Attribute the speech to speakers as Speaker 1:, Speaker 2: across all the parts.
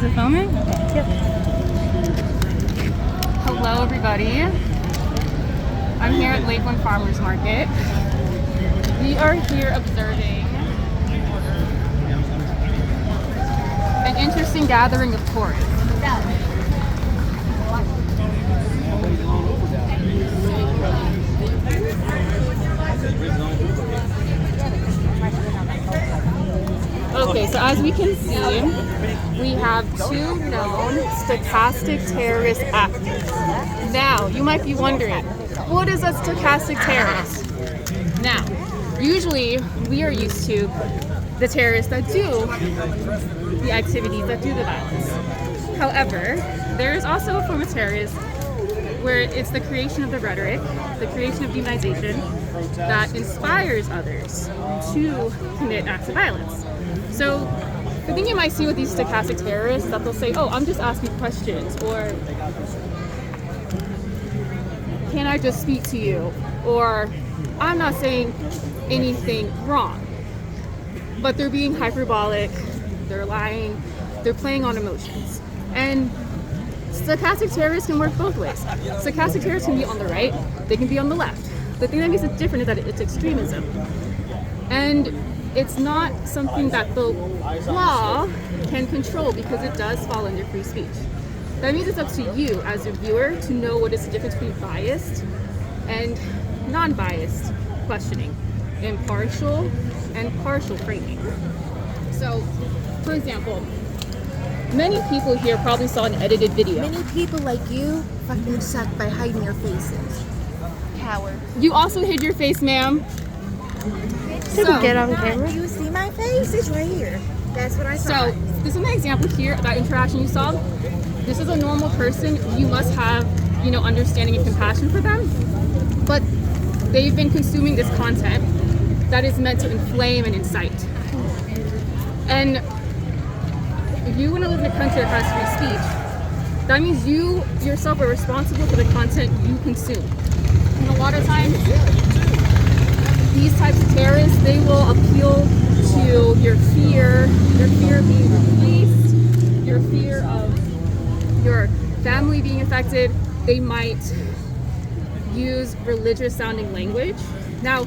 Speaker 1: Is it filming? Okay.
Speaker 2: Yep.
Speaker 1: Hello, everybody. I'm here at Lakeland Farmers Market. We are here observing an interesting gathering of tourists. Okay, so as we can see, we have two known stochastic terrorist actors. Now, you might be wondering, what is a stochastic terrorist? Now, usually we are used to the terrorists that do the activities, that do the violence. However, there is also a form of terrorism where it's the creation of the rhetoric, the creation of demonization that inspires others to commit acts of violence. So the thing you might see with these stochastic terrorists is that they'll say, oh, I'm just asking questions, or can I just speak to you, or I'm not saying anything wrong. But they're being hyperbolic, they're lying, they're playing on emotions. And stochastic terrorists can work both ways. Stochastic terrorists can be on the right, they can be on the left. The thing that makes it different is that it's extremism. And it's not something that the law can control because it does fall under free speech. That means it's up to you as a viewer to know what is the difference between biased and non-biased questioning, impartial and partial framing. So, for example, many people here probably saw an edited video.
Speaker 3: Many people like you fucking suck by hiding your faces. Coward.
Speaker 1: You also hid your face, ma'am.
Speaker 2: Didn't get on camera.
Speaker 3: You see my face? It's right here. That's what I saw.
Speaker 1: So, this is an example here, that interaction you saw. This is a normal person. You must have, understanding and compassion for them. But they've been consuming this content that is meant to inflame and incite. And if you want to live in a country that has free speech, that means you yourself are responsible for the content you consume. And a lot of times, these types of terrorists, they will appeal to your fear of being released, your fear of your family being affected. They might use religious sounding language. Now,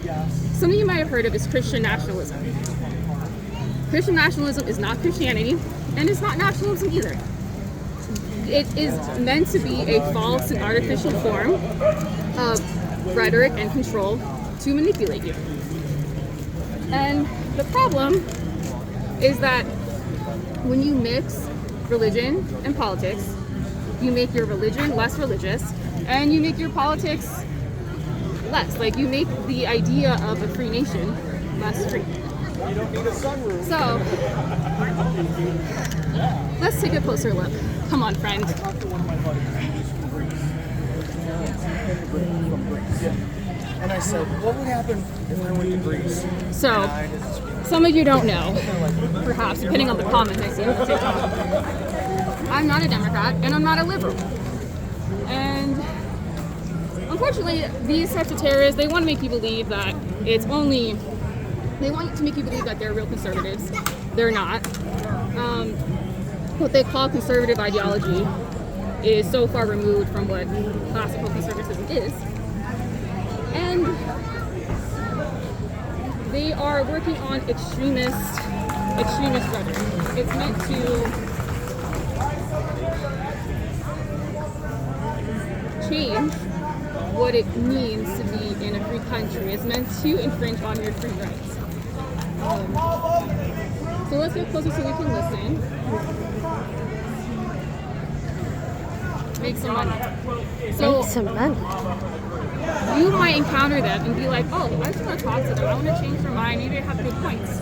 Speaker 1: something you might have heard of is Christian nationalism. Christian nationalism is not Christianity, and it's not nationalism either. It is meant to be a false and artificial form of rhetoric and control to manipulate you. And the problem is that when you mix religion and politics, you make your religion less religious, and you make your politics less. Like, you make the idea of a free nation less free. So, let's take a closer look. Come on, friend.
Speaker 4: And I said, what would happen if I went to Greece?
Speaker 1: So, some of you don't know, perhaps, depending on the comments I see on TikTok. I'm not a Democrat, and I'm not a liberal. And unfortunately, these types of terrorists, they want to make you believe that they want to make you believe that they're real conservatives. They're not. What they call conservative ideology is so far removed from what classical conservatism is. And they are working on extremist rhetoric. It's meant to change what it means to be in a free country. It's meant to infringe on your free rights. So let's get closer so we can listen. Make some money. So
Speaker 2: Make some money.
Speaker 1: you might encounter them and be like, oh, I just want to talk to them. I want to change their mind. Maybe they have good points.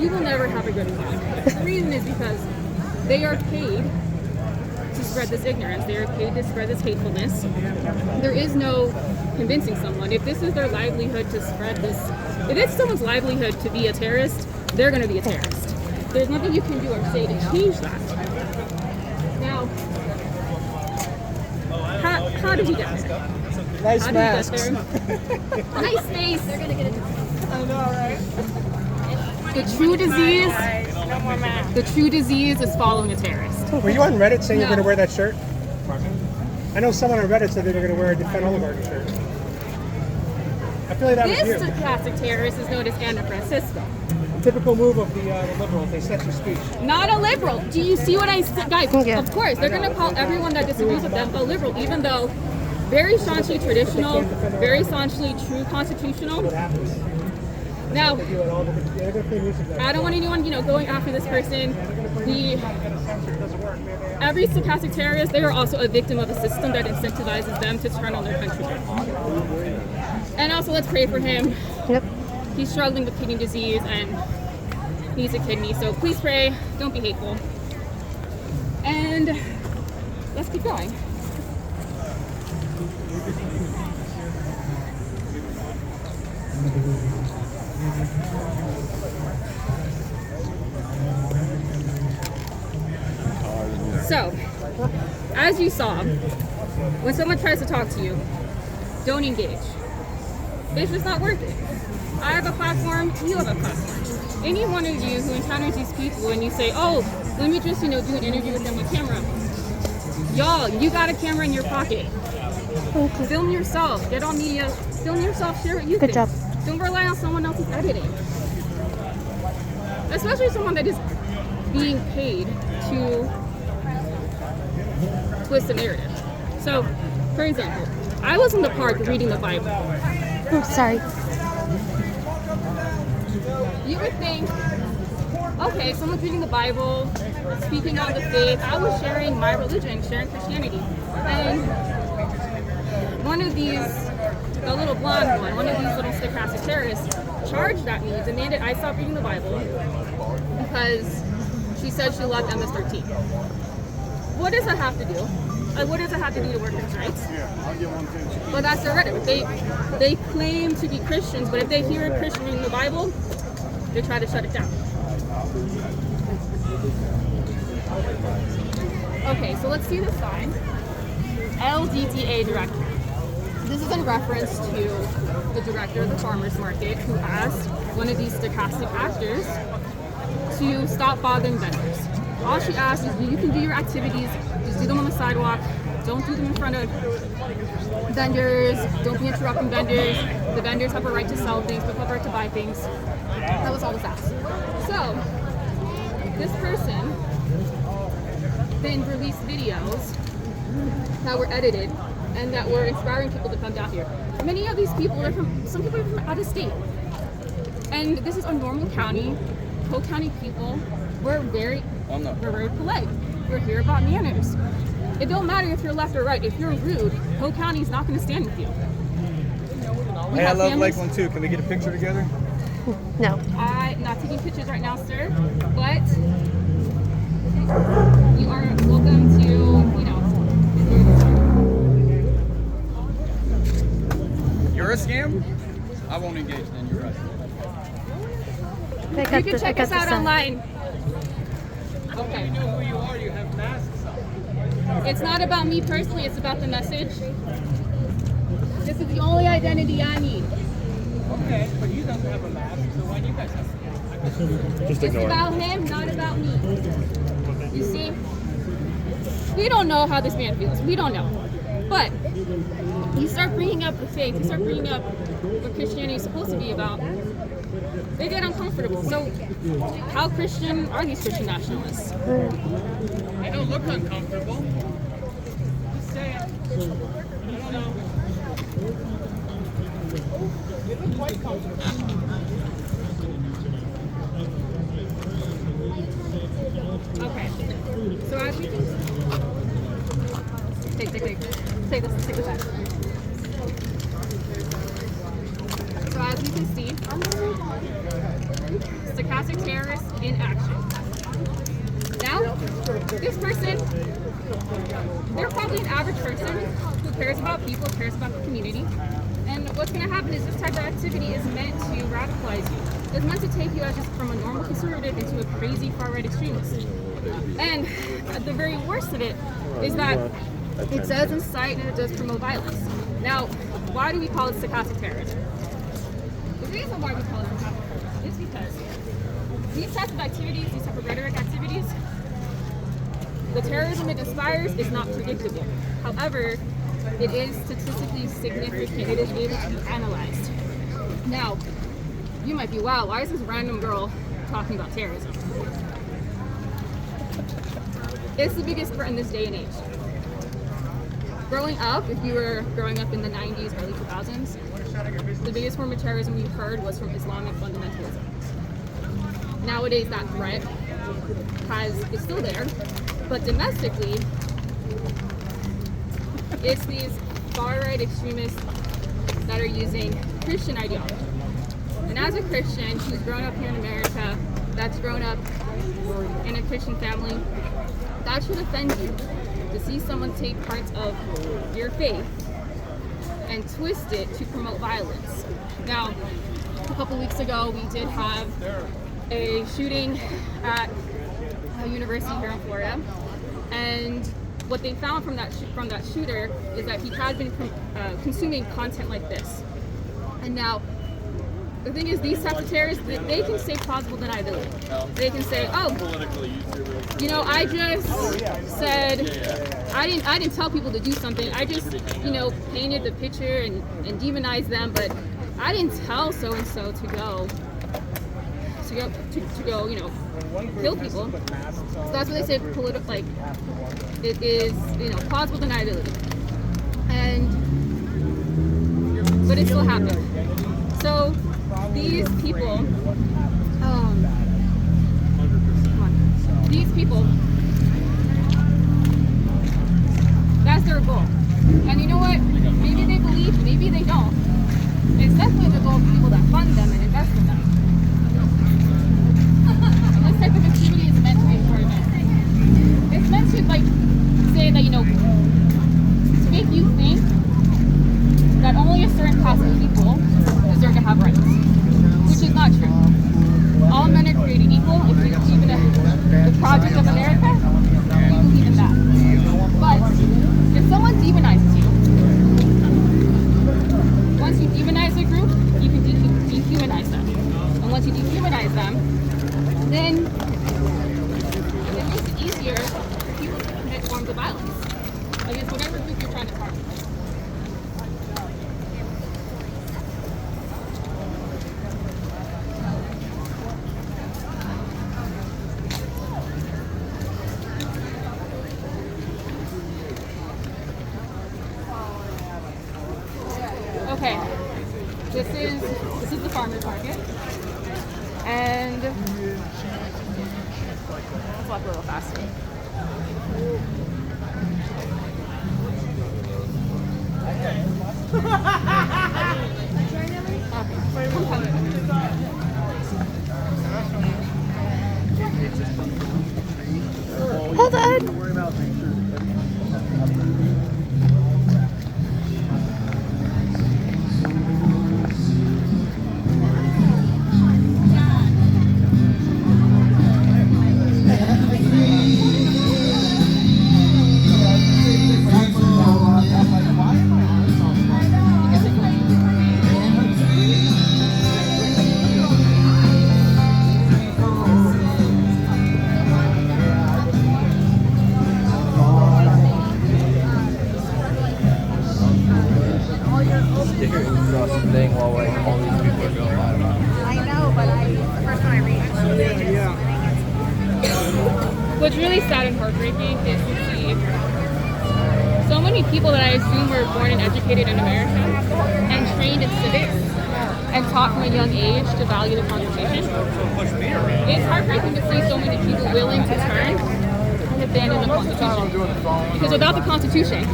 Speaker 1: You will never have a good point. The reason is because they are paid to spread this ignorance. They are paid to spread this hatefulness. There is no convincing someone. If this is their livelihood to spread this, if it's someone's livelihood to be a terrorist, they're going to be a terrorist. There's nothing you can do or say to change that. Now, how did you get there?
Speaker 4: Nice
Speaker 1: How
Speaker 4: mask.
Speaker 1: did you get there? Nice face.
Speaker 3: They're gonna get it.
Speaker 4: I know, right?
Speaker 1: The true disease The true disease is following a terrorist.
Speaker 4: Were you on Reddit saying you're
Speaker 1: No.
Speaker 4: going to wear that shirt? I know someone on Reddit said they were going to wear a Defend Oligarchy shirt. I feel like that
Speaker 1: This
Speaker 4: was you.
Speaker 1: stochastic terrorist is known as Ana Francisco.
Speaker 4: Typical move of the liberals. They censor speech.
Speaker 1: Not a liberal. Do you see what I said? Guys,
Speaker 2: Yeah.
Speaker 1: of course, they're going to call everyone that disagrees with them a liberal, even though very staunchly traditional, very staunchly true constitutional.
Speaker 4: What happens?
Speaker 1: Now,
Speaker 4: They're going to play music like
Speaker 1: I don't want anyone, going after this person. Every stochastic terrorist, they are also a victim of a system that incentivizes them to turn on their countrymen. And also, let's pray for him.
Speaker 2: Yep.
Speaker 1: He's struggling with kidney disease and needs a kidney, so please pray, don't be hateful. And let's keep going. So, as you saw, when someone tries to talk to you, don't engage. It's just not worth it. I have a platform, you have a platform. Any one of you who encounters these people and you say, oh, let me just, do an interview with them with camera. Y'all, you got a camera in your pocket.
Speaker 2: Thank you.
Speaker 1: Film yourself, get on media, film yourself, share what you
Speaker 2: Good
Speaker 1: think.
Speaker 2: job.
Speaker 1: Don't rely on someone else's editing. Especially someone that is being paid to twist the narrative. So, for example, I was in the park reading the Bible.
Speaker 2: Oh, sorry.
Speaker 1: You would think, okay, someone's reading the Bible, speaking on the faith. I was sharing my religion, sharing Christianity. And one of these, the little blonde one of these little stochastic terrorists charged at me, demanded I stop reading the Bible because she said she loved MS-13. What does that have to do? What does it have to do to workers' rights? Well, that's their rhetoric. They claim to be Christians, but if they hear a Christian reading the Bible, they try to shut it down. Okay, so let's see the sign. LDTA director. This is in reference to the director of the farmers market who asked one of these stochastic actors to stop bothering vendors. All she asked is, you can do your activities, just do them on the sidewalk, don't do them in front of vendors, don't be interrupting vendors. The vendors have a right to sell things, they have a right to buy things. That was all was asked. So, this person then released videos that were edited and that were inspiring people to come down here. Many of these people are some people are from out of state. And this is a normal county. Polk County people, we're very polite. We're here about manners. It don't matter if you're left or right. If you're rude, Polk County is not going to stand with you.
Speaker 5: Hey, I love Lakeland too. Can we get a picture together?
Speaker 2: No.
Speaker 1: I'm not taking pictures right now, sir, but you are welcome to,
Speaker 5: You're a scam? I won't engage then, you're right.
Speaker 1: you can check us out online. Okay.
Speaker 5: You know who you are, you have masks on.
Speaker 1: It's not about me personally, it's about the message. This is the only identity I need.
Speaker 5: Okay, but he doesn't have a mask, so why do you guys have to?
Speaker 1: It's about him, not about me. You see? We don't know how this man feels. We don't know. But you start bringing up the faith, you start bringing up what Christianity is supposed to be about, they get uncomfortable. So how Christian are these Christian nationalists?
Speaker 5: They don't look uncomfortable. Just saying. I don't know. They look quite comfortable.
Speaker 1: Okay. So as we can take this back. So as you can see, stochastic terrorists in action. Now, this person, they're probably an average person who cares about people, cares about the community. And what's going to happen is this type of activity is meant to radicalize you. It's meant to take you as just from a normal conservative into a crazy far-right extremist. And the very worst of it is that it does incite and it does promote violence. Now, why do we call it stochastic terrorism? The reason why we call it stochastic terrorism is because these types of activities, these type of rhetoric activities, the terrorism it inspires is not predictable. However, it is statistically significant. It is able to be analyzed. Now, you might be, wow, why is this random girl talking about terrorism? It's the biggest threat in this day and age. Growing up, if you were growing up in the 90s, early 2000s, the biggest form of terrorism you heard was from Islamic fundamentalism. Nowadays, that threat is still there, but domestically, it's these far-right extremists that are using Christian ideology. And as a Christian who's grown up here in America, that's grown up in a Christian family, that should offend you to see someone take parts of your faith and twist it to promote violence. Now, a couple weeks ago, we did have a shooting at a university here in Florida, and what they found from that shooter is that he had been consuming content like this. And now, the thing is, these types of terrorists, they can say plausible deniability. They can say, oh, you know, I just said, I didn't tell people to do something. I just, you know, painted the picture and demonized them, but I didn't tell so-and-so to go, you know, kill people. So that's what they say, like, it is, you know, plausible deniability. But it still happened. So these people, that's their goal. And you know what? Maybe they believe, maybe they don't. It's definitely the goal of people that fund them and invest in them. And this type of activity is meant to be encouragement. It's meant to, like, say that, you know, to make you think that only a certain class of people deserve to have rights, which is not true. All men are created equal. If you believe in the project of America, you believe in that. But if someone demonizes you, once you demonize a group, you can dehumanize them. And once you dehumanize them, then it makes it easier for people to commit forms of violence against whatever group you're trying to target. Okay, this is the farmer's market, and let's walk a little faster.
Speaker 2: Hold on.
Speaker 6: Thing while like all these people are going on about it.
Speaker 3: I know, but the first one I read.
Speaker 1: What's really sad and heartbreaking is to see so many people that I assume were born and educated in America and trained in civics and taught from a young age to value the Constitution. It's heartbreaking to see so many people willing to turn and abandon the Constitution. Because without the Constitution,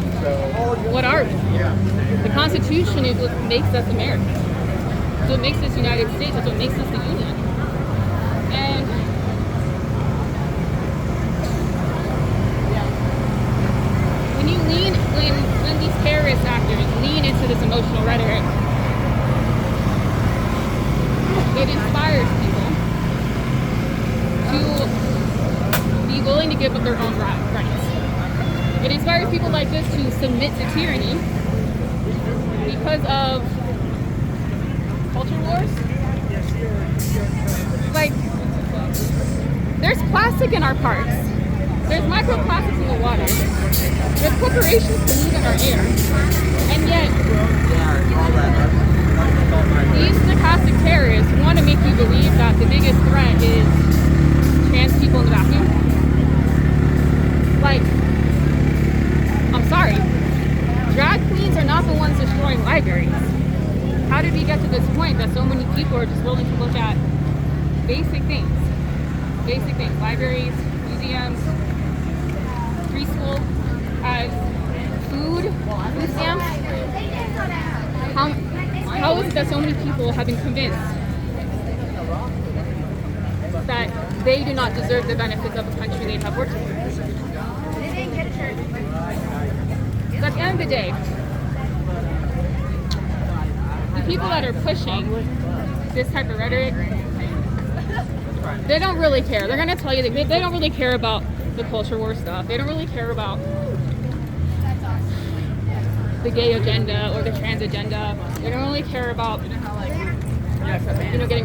Speaker 1: what are we? The Constitution is what makes us America. It's what makes us United States. It's what makes us the Union. And when these terrorist actors lean into this emotional rhetoric, it inspires people to be willing to give up their own rights. It inspires people like this to submit to tyranny because of culture wars. Like, plastic in our parks. There's microplastics in the water. There's corporations polluting our air. And yet, these stochastic terrorists want to make you believe that the biggest threat is trans people in the vacuum. Like, I'm sorry. Drag queens are not the ones destroying libraries. How did we get to this point that so many people are just willing to look at basic things? Basic things. Libraries, museums, preschool, as food stamps. How is it that so many people have been convinced that they do not deserve the benefits of a country they have worked for? So at the end of the day, the people that are pushing this type of rhetoric, they don't really care. They're going to tell you that they don't really care about the culture war stuff. They don't really care about the gay agenda or the trans agenda. They don't really care about, getting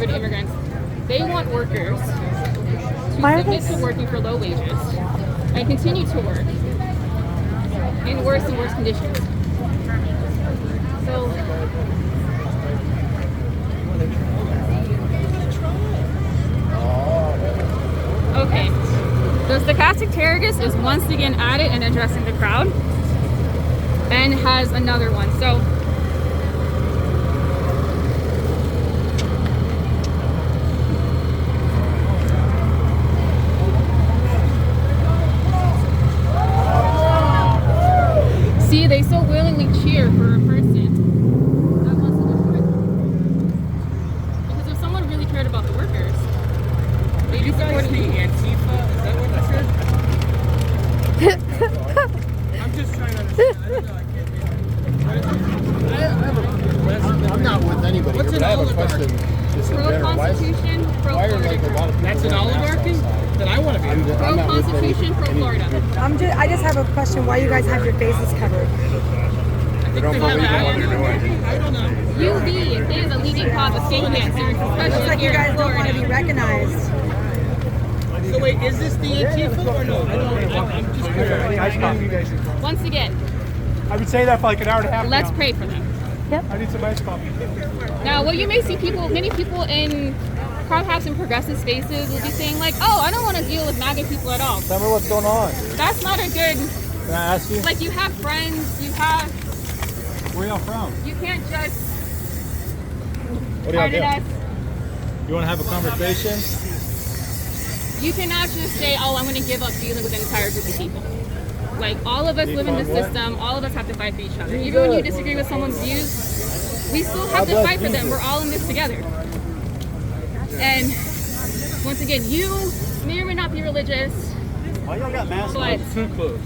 Speaker 1: rid of immigrants. They want workers to commit to working for low wages and continue to work in worse and worse conditions. So, okay. The stochastic terrorist is once again at it and addressing the crowd, and has another one. So, see, they so willingly cheer for a person that wants to destroy them. Because if someone really cared about the workers, they'd be supporting the
Speaker 5: Antifa? Is that what you said? I'm just trying to understand. I don't know.
Speaker 7: I'm not with anybody here, but I have a question. Just in general.
Speaker 1: Pro-Constitution,
Speaker 7: Why are like a lot of people
Speaker 5: That's an oligarchy? Then I want to be.
Speaker 7: I'm not with
Speaker 1: pro-Constitution, pro-Florida.
Speaker 2: I just have a question. Why you guys have your faces covered?
Speaker 5: I don't know.
Speaker 1: UV is a leading cause of skin cancer, especially
Speaker 2: Looks like you
Speaker 1: here in
Speaker 2: guys don't want to be
Speaker 1: Florida.
Speaker 2: recognized.
Speaker 5: So wait, is this the Antifa or no? I'm just curious.
Speaker 4: Iced coffee.
Speaker 1: Once again,
Speaker 4: I've been saying that for like an hour and a half
Speaker 1: let's
Speaker 4: now.
Speaker 1: pray for them.
Speaker 4: I need some iced coffee.
Speaker 1: Now, what you may see many people in perhaps in progressive spaces will be saying like, oh, I don't want to deal with MAGA people at all.
Speaker 7: Tell me what's going on.
Speaker 1: That's not a good,
Speaker 7: Can I ask you?
Speaker 1: like you have friends, you have,
Speaker 7: Where y'all from?
Speaker 1: you can't just
Speaker 7: What do y'all
Speaker 1: target
Speaker 7: do?
Speaker 1: us.
Speaker 7: You want to have a conversation?
Speaker 1: You cannot just say, oh, I'm going to give up dealing with an entire group of people. Like, all of us live in this system. All of us have to fight for each other. Even when you disagree with someone's views, we still have to fight for them. We're all in this together. And once again, you may or may not be religious.
Speaker 7: Why y'all got masks
Speaker 1: But,
Speaker 5: Too close.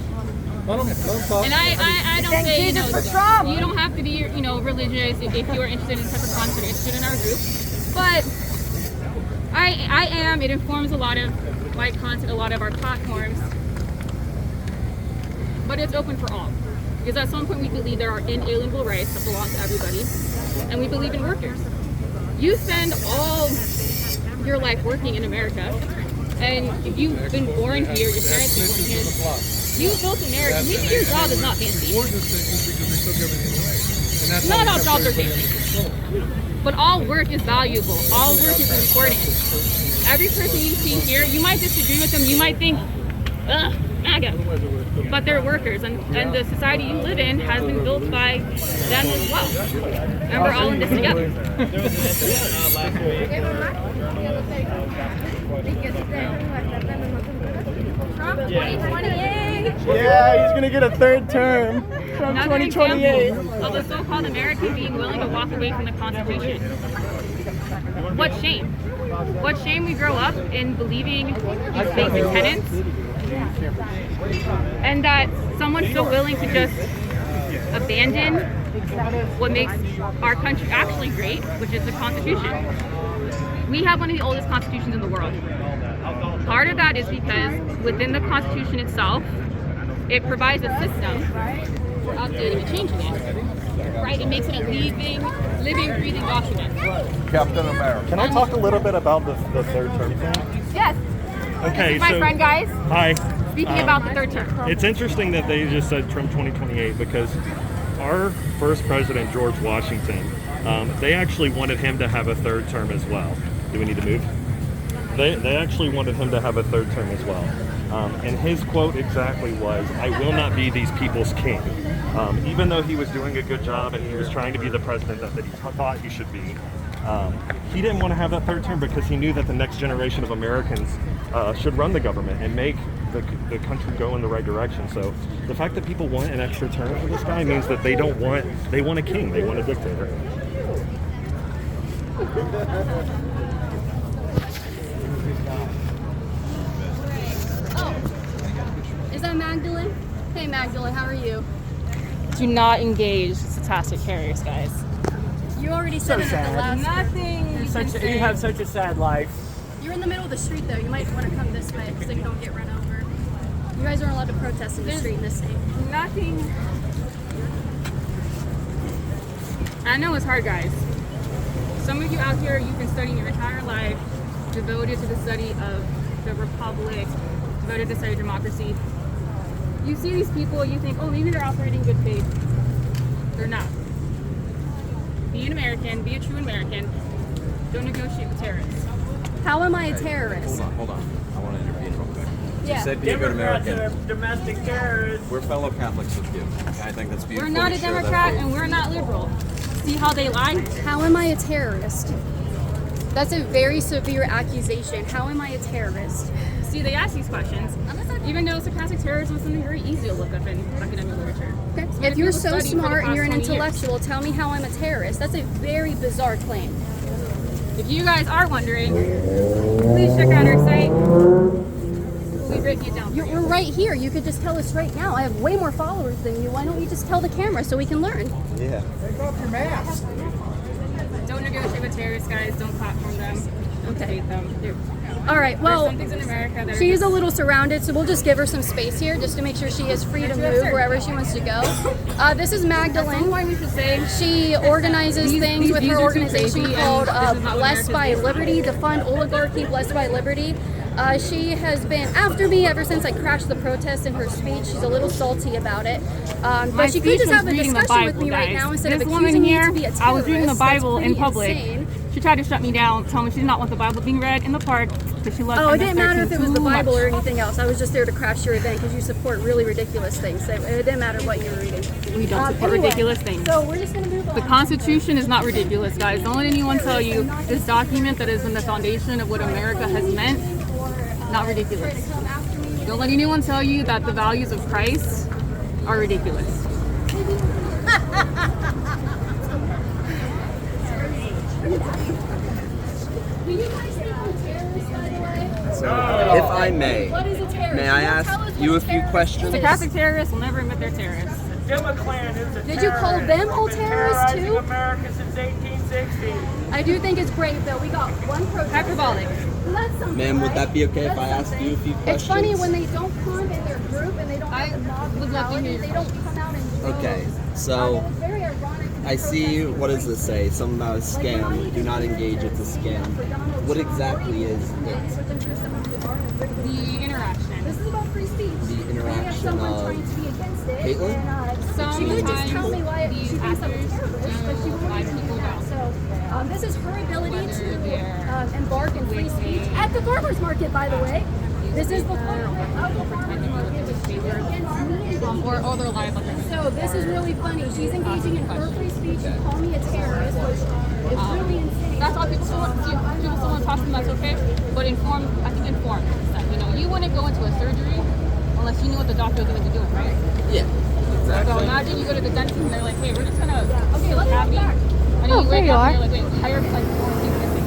Speaker 7: Let them talk.
Speaker 1: and I don't
Speaker 2: Thank
Speaker 1: say,
Speaker 2: Jesus for Trump.
Speaker 1: you don't have to be, religious if you are interested in this type of content, interested in our group. But I am. It informs a lot of my content, a lot of our platforms. But it's open for all. Because at some point we believe there are inalienable rights that belong to everybody. And we believe in workers. You spend all your life working in America. And if you've been born here, your parents were born here, you built America. Maybe your job is not fancy. Not all jobs are fancy. But all work is valuable. All work is important. Every person you see here, you might disagree with them. You might think, ugh, MAGA. But they're workers. And the society you live in has been built by them as well. And we're all in this together. Trump 2028.
Speaker 7: Yeah, he's gonna get a third term from
Speaker 1: Another
Speaker 7: 2028.
Speaker 1: example of the so-called American being willing to walk away from the Constitution. What shame. What shame we grow up in believing these basic tenets, and that someone's so willing to just abandon what makes our country actually great, which is the Constitution. We have one of the oldest constitutions in the world. Part of that is because within the Constitution itself, it provides a system for updating and changing it. Right? It makes it a living, breathing document.
Speaker 7: Captain America. Can I talk a little bit about the third term thing?
Speaker 1: Yes.
Speaker 8: Okay,
Speaker 1: This is my
Speaker 8: so
Speaker 1: friend, guys.
Speaker 8: hi.
Speaker 1: Speaking about the third term.
Speaker 8: It's interesting that they just said Trump 2028 because our first president, George Washington, they actually wanted him to have a third term as well. Do we need to move? They actually wanted him to have a third term as well. And his quote exactly was, "I will not be these people's king." Even though he was doing a good job and he was trying to be the president that he thought he should be, he didn't want to have that third term because he knew that the next generation of Americans should run the government and make the country go in the right direction. So the fact that people want an extra term for this guy means that they want a king, they want a dictator.
Speaker 9: Is that Magdalene? Hey Magdalene, how are you?
Speaker 1: Do not engage stochastic terrorists, guys.
Speaker 9: You already said it at the last.
Speaker 1: Nothing.
Speaker 5: You have such a sad life.
Speaker 9: You're in the middle of the street though. You might want to come this way so you don't get run over. You guys aren't allowed to protest in the street in this state.
Speaker 1: Nothing. I know it's hard, guys. Some of you out here, you've been studying your entire life, devoted to the study of the republic, devoted to the study of democracy. You see these people, you think, oh, maybe they're operating in good faith. They're not. Be an American, be a true American. Don't negotiate with terrorists.
Speaker 9: How am I a terrorist?
Speaker 6: Hold on. I want to intervene real quick.
Speaker 9: Yeah.
Speaker 6: You said be a good
Speaker 5: Democrats
Speaker 6: American.
Speaker 5: are domestic terrorists.
Speaker 6: We're fellow Catholics with you. I think that's beautiful.
Speaker 1: We're not
Speaker 6: We
Speaker 1: a
Speaker 6: share that
Speaker 1: Democrat
Speaker 6: faith.
Speaker 1: and we're not liberal. See how they lie?
Speaker 9: How am I a terrorist? That's a very severe accusation. How am I a terrorist?
Speaker 1: See, they ask these questions, even though stochastic terrorism is something very easy to look up in academic literature.
Speaker 9: Okay.
Speaker 1: So
Speaker 9: If you're
Speaker 1: people
Speaker 9: so
Speaker 1: study for the
Speaker 9: smart and
Speaker 1: past
Speaker 9: you're an
Speaker 1: 20 years.
Speaker 9: intellectual, tell me how I'm a terrorist. That's a very bizarre claim.
Speaker 1: If you guys are wondering, please check out our site. We'll be breaking it down. for you.
Speaker 9: We're right here. You could just tell us right now. I have way more followers than you. Why don't you just tell the camera so we can learn?
Speaker 6: Yeah.
Speaker 1: Don't negotiate with terrorists, guys. Don't platform them. Don't debate them.
Speaker 9: All right.
Speaker 1: There's
Speaker 9: Well,
Speaker 1: some things in America that are
Speaker 9: she is
Speaker 1: just-
Speaker 9: a little surrounded, so we'll just give her some space here just to make sure she is free to move wherever she wants to go. This is Magdalene.
Speaker 1: Why we should say
Speaker 9: She organizes things with
Speaker 1: these
Speaker 9: her
Speaker 1: are too
Speaker 9: organization
Speaker 1: crazy, and
Speaker 9: called
Speaker 1: this is not what
Speaker 9: Blessed by
Speaker 1: America's made
Speaker 9: Liberty, the fund oligarchy Blessed by Liberty. She has been after me ever since I crashed the protest in her speech. She's a little salty about it.
Speaker 1: My
Speaker 9: But she could
Speaker 1: speech
Speaker 9: just
Speaker 1: was
Speaker 9: have a
Speaker 1: reading the
Speaker 9: discussion with
Speaker 1: Bible,
Speaker 9: me right
Speaker 1: guys.
Speaker 9: now instead
Speaker 1: This
Speaker 9: of
Speaker 1: woman
Speaker 9: accusing me
Speaker 1: here,
Speaker 9: to be a terrorist.
Speaker 1: I was reading the Bible
Speaker 9: That's
Speaker 1: in
Speaker 9: pretty
Speaker 1: public.
Speaker 9: insane.
Speaker 1: She tried to shut me down, tell me she did not want the Bible being read in the park because she loved
Speaker 9: Oh, it didn't matter if it was the
Speaker 1: too
Speaker 9: Bible
Speaker 1: much.
Speaker 9: or anything else. I was just there to crash your event because you support really ridiculous things. So it didn't matter what you were reading.
Speaker 1: We don't support
Speaker 9: Anyway,
Speaker 1: ridiculous things.
Speaker 9: So we're just going to move on.
Speaker 1: The Constitution is not ridiculous, guys. Don't let anyone tell you this document that has been the foundation of what America has meant, not ridiculous. Don't let anyone tell you that the values of Christ are ridiculous.
Speaker 9: Do you guys think I'm terrorists, by the way?
Speaker 6: If I may,
Speaker 9: What is a terrorist?
Speaker 6: may I
Speaker 9: Tell
Speaker 6: ask
Speaker 9: us what
Speaker 6: you a
Speaker 9: a
Speaker 6: few
Speaker 9: terrorist
Speaker 6: questions?
Speaker 9: is.
Speaker 1: Stochastic terrorists will never admit they're terrorists.
Speaker 5: Democlan is a
Speaker 9: Did you call
Speaker 5: terrorist.
Speaker 9: them all
Speaker 5: Been
Speaker 9: terrorists,
Speaker 5: terrorizing
Speaker 9: too?
Speaker 5: America since 1860.
Speaker 9: I do think it's great, though. We got one protest.
Speaker 1: Hyperbolic.
Speaker 9: That's something.
Speaker 6: Ma'am, would
Speaker 9: right?
Speaker 6: that be okay if
Speaker 9: That's
Speaker 6: I asked you a few
Speaker 9: something.
Speaker 6: questions?
Speaker 9: It's funny when they don't come in their group and they don't have the mob
Speaker 1: would love to hear
Speaker 9: mentality.
Speaker 1: your
Speaker 9: They don't come out in droves.
Speaker 6: Okay, so
Speaker 9: It's very ironic. to be
Speaker 6: I see,
Speaker 9: protesting
Speaker 6: what does this say? Something about a scam. Do not engage, it's a scam. What exactly is it?
Speaker 1: The interaction.
Speaker 9: This is about free speech.
Speaker 6: The
Speaker 9: We have
Speaker 6: interaction
Speaker 9: someone
Speaker 6: of
Speaker 9: trying to be against it.
Speaker 6: Caitlin?
Speaker 9: And, she could just tell me why
Speaker 1: Sometimes
Speaker 9: she thinks I'm a
Speaker 1: these
Speaker 9: terrorist, but she won't
Speaker 1: lie
Speaker 9: even
Speaker 1: people
Speaker 9: do that.
Speaker 1: down.
Speaker 9: So this is her ability
Speaker 1: Whether
Speaker 9: to
Speaker 1: they're
Speaker 9: embark in free speech at the farmers market, by the way. This is the farmers market, which she's against me.
Speaker 1: Or other lies like that.
Speaker 9: So this is really funny. She's engaging in her free speech. You call me a terrorist, which is really insane.
Speaker 1: That's why people still want to talk to them, that's okay. But informed, I think informed. You know, you wouldn't go into a surgery unless you knew what the doctor was going to be doing, right?
Speaker 6: Yeah,
Speaker 1: So
Speaker 6: exactly.
Speaker 1: imagine you go to the dentist and they're like, hey, we're just going to
Speaker 9: Okay,
Speaker 1: fill a
Speaker 9: let me
Speaker 1: cavity.
Speaker 9: back.
Speaker 1: And then you wake up and you're like, wait, how are like four things missing?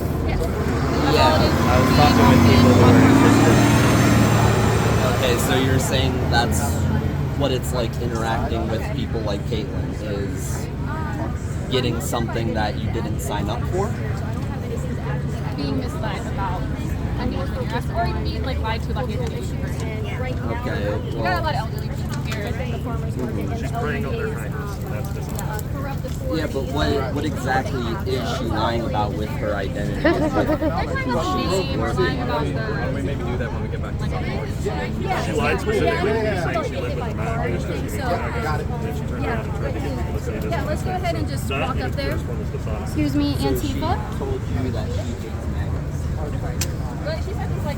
Speaker 6: Yeah, I was talking with people who are interested. Okay, so you're saying that's what it's like interacting with people like Caitlin, is getting something that you didn't sign up for?
Speaker 1: Being misled about a news when you're asked, or even being like lied to about the identity person.
Speaker 6: Okay,
Speaker 1: You got a
Speaker 6: well,
Speaker 1: lot of elderly people. here.
Speaker 8: She's preying on their kindness. That's just
Speaker 6: Yeah, but what exactly is she lying about with her identity?
Speaker 1: They're trying to shame or lying about the.
Speaker 5: Maybe do that when we get back to
Speaker 8: she lied specifically when saying she lived with the MAGA and she turned around and tried to get people to say this.
Speaker 9: Yeah, let's go ahead and just
Speaker 8: That
Speaker 9: walk up there.
Speaker 8: this one was dishonest.
Speaker 9: Excuse me,
Speaker 6: So she
Speaker 9: Antifa.
Speaker 6: told you that she hates MAGAs.
Speaker 1: But she said it's like.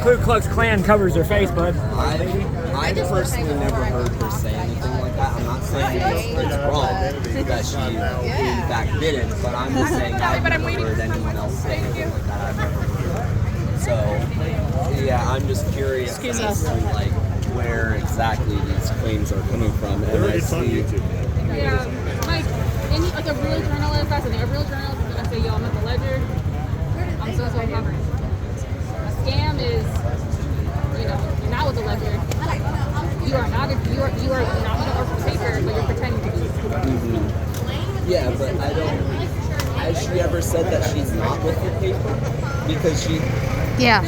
Speaker 10: Ku Klux Klan covers her face, bud.
Speaker 6: I personally never heard her say anything like that. I'm not saying it's wrong that she in fact didn't, but I'm just saying I've never heard anyone else say anything like that. I've never heard. So, yeah, I'm just curious as to like where exactly these claims are coming from. And I
Speaker 8: It's on
Speaker 6: see
Speaker 8: YouTube.
Speaker 1: Yeah, like a real journalist, that's a real journalist is gonna say, yo, I'm at the Ledger, I'm so covered. A scam is, you're not with the Ledger. You are not going to work for the paper, but you're pretending to be.
Speaker 6: Mm-hmm. Yeah, but I don't. Has she ever said that she's not with the paper? Because she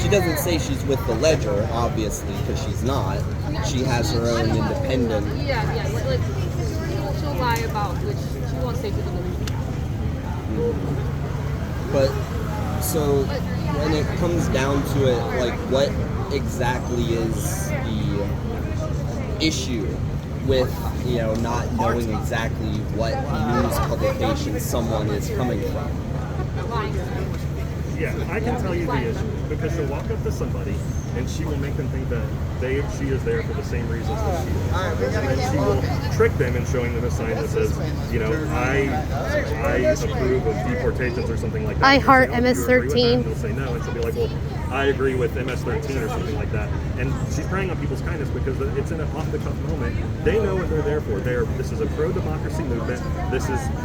Speaker 6: doesn't say she's with the Ledger, obviously, because she's not. She has her own independent.
Speaker 1: Yeah, like she'll lie about, which she won't say to the Ledger.
Speaker 6: But so when it comes down to it, like what exactly is the issue with not knowing exactly what news publication someone is coming from?
Speaker 8: Yeah, I can tell you the issue because she'll walk up to somebody and she will make them think that she is there for the same reasons that she is, and then she will trick them in showing them a sign that says, I approve of deportations or something like that.
Speaker 11: I heart
Speaker 8: They'll say,
Speaker 11: MS-13.
Speaker 8: They'll say no, and she'll be like, well, I agree with MS-13 or something like that. And she's preying on people's kindness because it's in an off-the-cuff moment. They know what they're there for. This is a pro-democracy movement.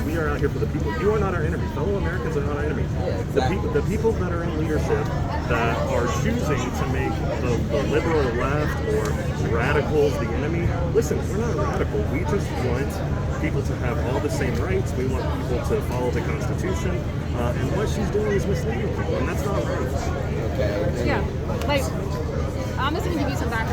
Speaker 8: We are out here for the people. You are not our enemy. Fellow Americans are not our enemies. The people that are in leadership that are choosing to make the liberal left or radicals the enemy, listen, we're not radical. We just want people to have all the same rights. We want people to follow the Constitution. And what she's doing is misleading people, and that's not right.
Speaker 6: Okay.
Speaker 1: Yeah, like I'm just gonna give you some background